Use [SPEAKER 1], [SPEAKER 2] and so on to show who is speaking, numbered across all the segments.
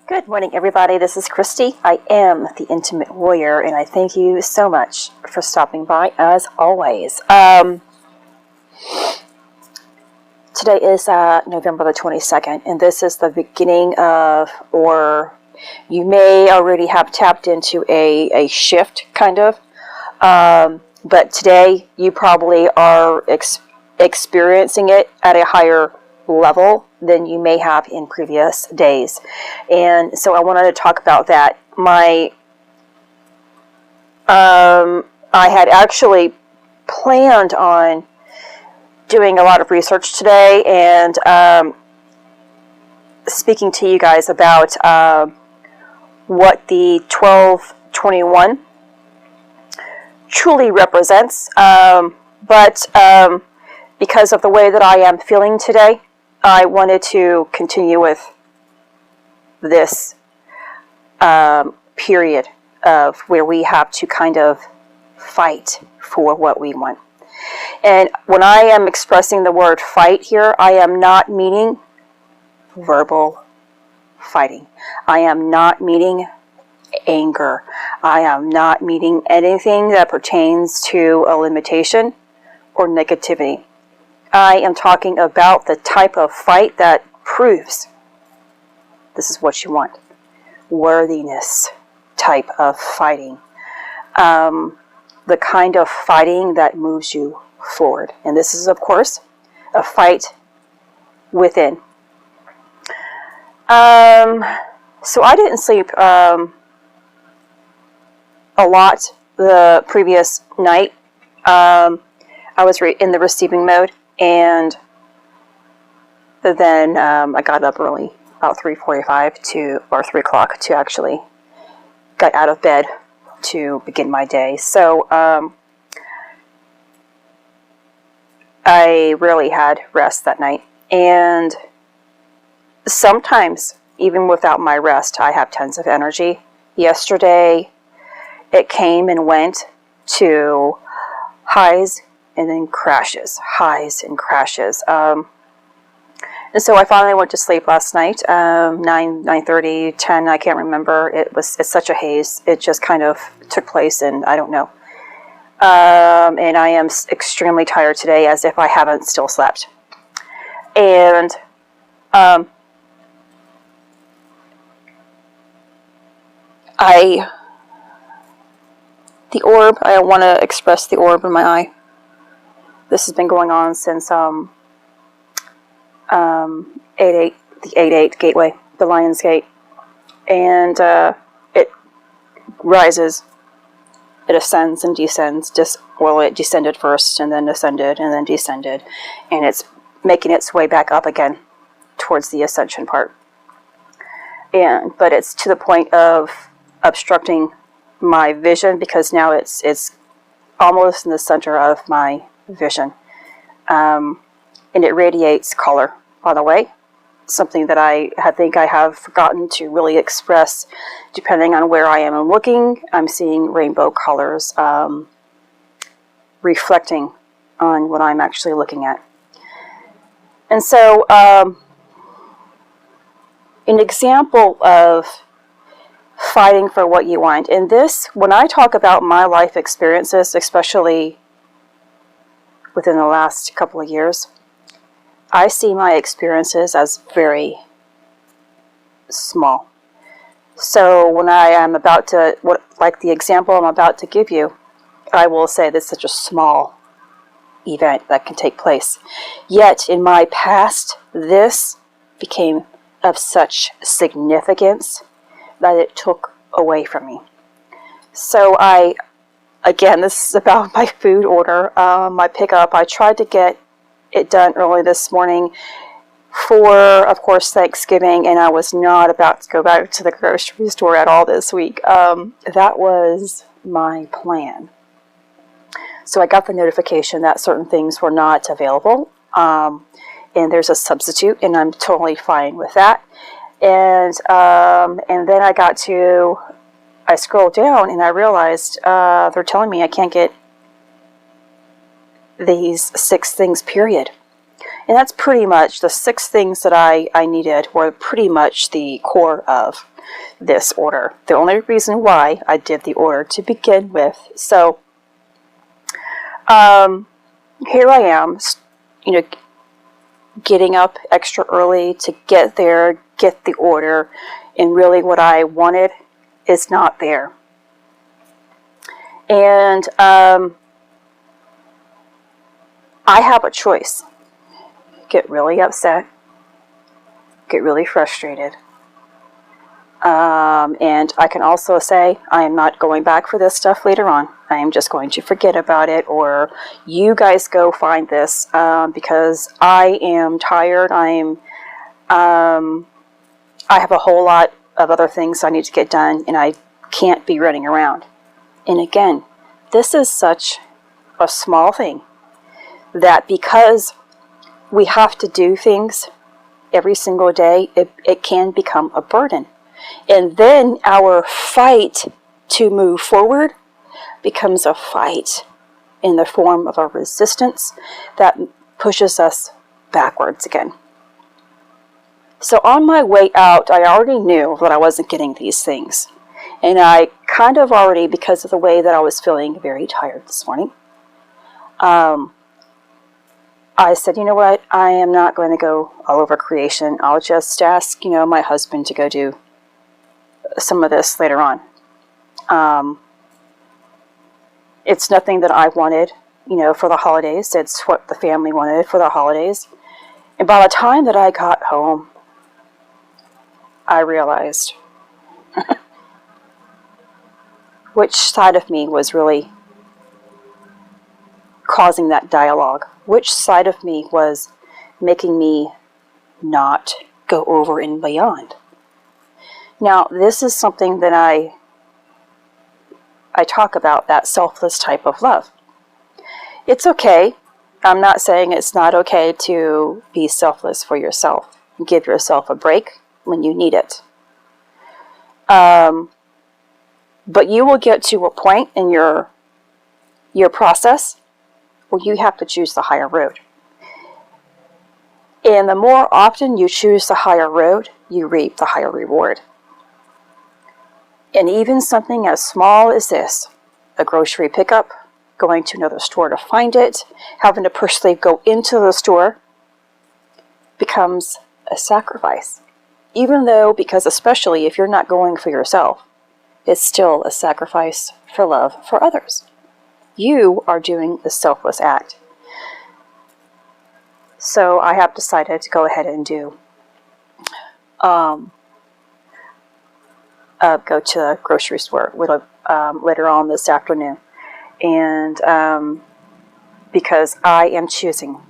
[SPEAKER 1] Good morning, everybody. This is Christy. I am the Intimate Warrior, and I thank you so much for stopping by, as always. Today is November the 22nd, and this is the beginning of, or you may already have tapped into a shift, kind of. But today, you probably are experiencing it at a higher level than you may have in previous days. And so I wanted to talk about that. I had actually planned on doing a lot of research today and speaking to you guys about what the 1221 truly represents. But because of the way that I am feeling today, I wanted to continue with this period of where we have to kind of fight for what we want. And when I am expressing the word fight here, I am not meaning verbal fighting. I am not meaning anger. I am not meaning anything that pertains to a limitation or negativity. I am talking about the type of fight that proves this is what you want. Worthiness type of fighting. The kind of fighting that moves you forward. And this is, of course, a fight within. So I didn't sleep a lot the previous night. I was in the receiving mode. And then I got up early, about 3:45 or 3 o'clock to actually get out of bed to begin my day. So I rarely had rest that night. And sometimes, even without my rest, I have tons of energy. Yesterday, it came and went to highs and then crashes, highs and crashes. And so I finally went to sleep last night, 9:30, 10, I can't remember. It's such a haze. It just kind of took place, and I don't know. And I am extremely tired today, as if I haven't still slept. And the orb, I want to express the orb in my eye. This has been going on since 8-8, the 8-8 gateway, the Lion's Gate. And it rises, it ascends and descends. It descended first and then ascended and then descended. And it's making its way back up again towards the ascension part. But it's to the point of obstructing my vision, because now it's almost in the center of my vision, and it radiates color, by the way, something that I think I have forgotten to really express. Depending on where I am looking, I'm seeing rainbow colors reflecting on what I'm actually looking at. And so an example of fighting for what you want, and this, when I talk about my life experiences, especially within the last couple of years, I see my experiences as very small. So when I am about to, like the example I'm about to give you, I will say this is such a small event that can take place. Yet in my past, this became of such significance that it took away from me. So again, this is about my food order, my pickup. I tried to get it done early this morning for, of course, Thanksgiving, and I was not about to go back to the grocery store at all this week. That was my plan. So I got the notification that certain things were not available, and there's a substitute, and I'm totally fine with that. And then I scrolled down and I realized they're telling me I can't get these 6 things, period. And that's pretty much the 6 things that I needed were pretty much the core of this order. The only reason why I did the order to begin with. So here I am, getting up extra early to get there, get the order, and really what I wanted is not there. And I have a choice. Get really upset, get really frustrated. And I can also say, I am not going back for this stuff later on. I am just going to forget about it, or you guys go find this, because I am tired. I have a whole lot of other things I need to get done, and I can't be running around. And again, this is such a small thing that because we have to do things every single day, it can become a burden. And then our fight to move forward becomes a fight in the form of a resistance that pushes us backwards again. So on my way out, I already knew that I wasn't getting these things. And I kind of already, because of the way that I was feeling very tired this morning, I said, you know what, I am not going to go all over creation. I'll just ask, my husband to go do some of this later on. It's nothing that I wanted, for the holidays. It's what the family wanted for the holidays. And by the time that I got home, I realized which side of me was really causing that dialogue. Which side of me was making me not go over and beyond. Now, this is something that I talk about, that selfless type of love. It's okay. I'm not saying it's not okay to be selfless for yourself. Give yourself a break when you need it. But you will get to a point in your process where you have to choose the higher road. And the more often you choose the higher road, you reap the higher reward. And even something as small as this, a grocery pickup, going to another store to find it, having to personally go into the store, becomes a sacrifice. Even though, because especially if you're not going for yourself, it's still a sacrifice for love for others. You are doing the selfless act. So I have decided to go ahead and do go to the grocery store later on this afternoon, and because I am choosing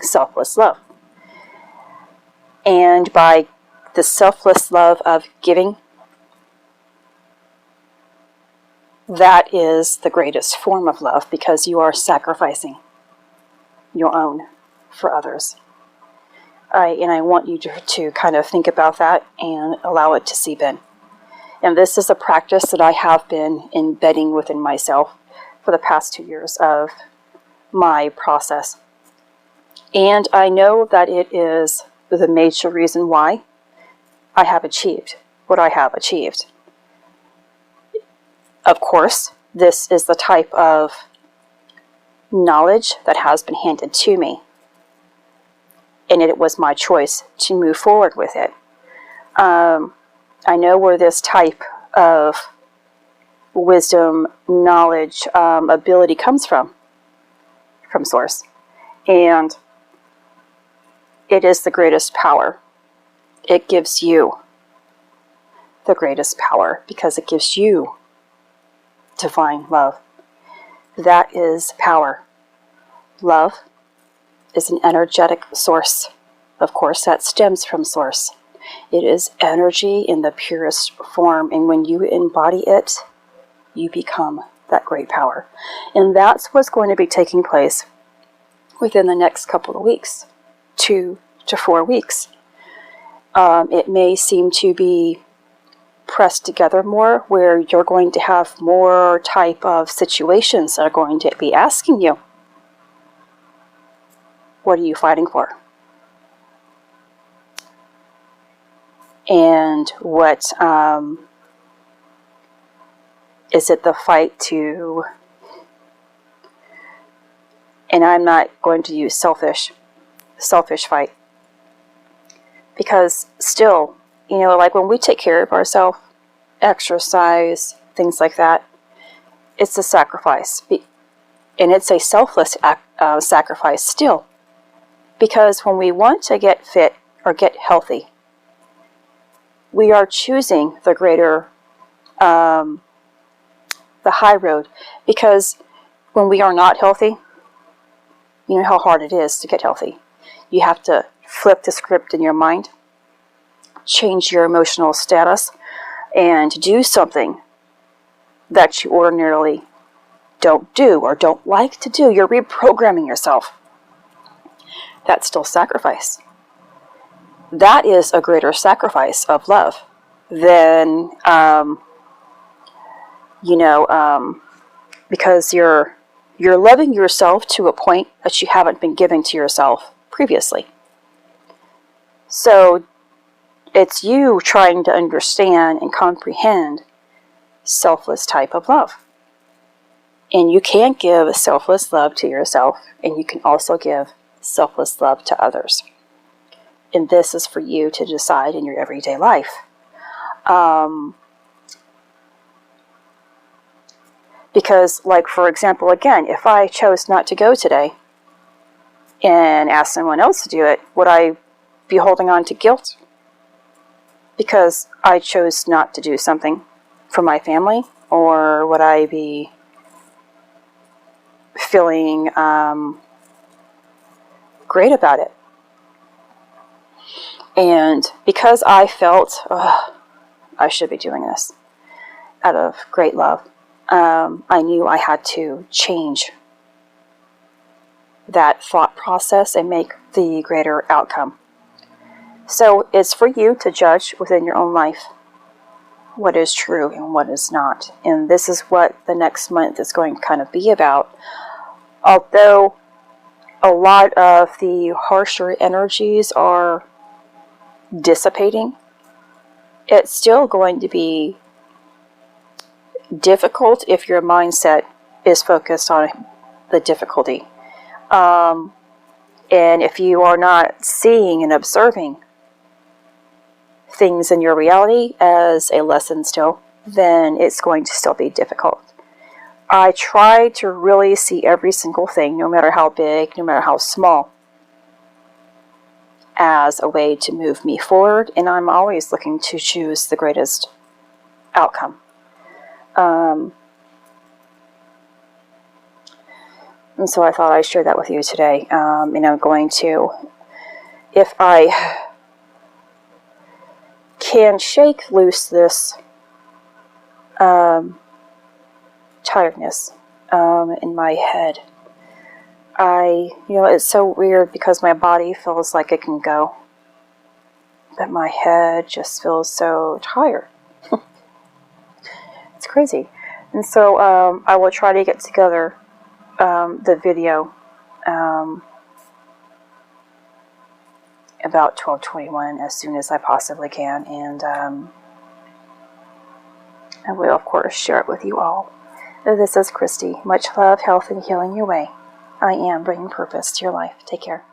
[SPEAKER 1] selfless love, and by the selfless love of giving, that is the greatest form of love, because you are sacrificing your own for others. And I want you to kind of think about that and allow it to seep in. And this is a practice that I have been embedding within myself for the past 2 years of my process. And I know that it is the major reason why I have achieved what I have achieved. Of course, this is the type of knowledge that has been handed to me. And it was my choice to move forward with it. I know where this type of wisdom, knowledge, ability comes from Source. And it is the greatest power. It gives you the greatest power because it gives you divine love. That is power. Love is an energetic source. Of course, that stems from Source. It is energy in the purest form, and when you embody it, you become that great power. And that's what's going to be taking place within the next couple of weeks, 2 to 4 weeks. It may seem to be pressed together more, where you're going to have more type of situations that are going to be asking you, What are you fighting for? And what is it the fight to, and I'm not going to use selfish fight, because still, you know, like when we take care of ourselves, exercise, things like that, it's a sacrifice. And it's a selfless sacrifice still. Because when we want to get fit or get healthy, we are choosing the greater, the high road. Because when we are not healthy, you know how hard it is to get healthy. You have to flip the script in your mind, change your emotional status, and do something that you ordinarily don't do or don't like to do. You're reprogramming yourself. That's still sacrifice. That is a greater sacrifice of love than, because you're loving yourself to a point that you haven't been giving to yourself previously. So it's you trying to understand and comprehend selfless type of love. And you can give selfless love to yourself, and you can also give selfless love to others. And this is for you to decide in your everyday life. Because, like, for example, again, if I chose not to go today and ask someone else to do it, would I be holding on to guilt because I chose not to do something for my family? Or would I be feeling great about it? And because I felt, I should be doing this out of great love, I knew I had to change that thought process and make the greater outcome. So it's for you to judge within your own life what is true and what is not. And this is what the next month is going to kind of be about. Although a lot of the harsher energies are dissipating, it's still going to be difficult if your mindset is focused on the difficulty. And if you are not seeing and observing things in your reality as a lesson still, then it's going to still be difficult. I try to really see every single thing, no matter how big, no matter how small, as a way to move me forward, and I'm always looking to choose the greatest outcome. And so I thought I'd share that with you today. And I'm going to, if I can shake loose this tiredness in my head. It's so weird because my body feels like it can go, but my head just feels so tired. It's crazy. And so I will try to get together the video about 12/21 as soon as I possibly can, and I will of course share it with you all. This is Christy. Much love, health, and healing your way. I am bringing purpose to your life. Take care.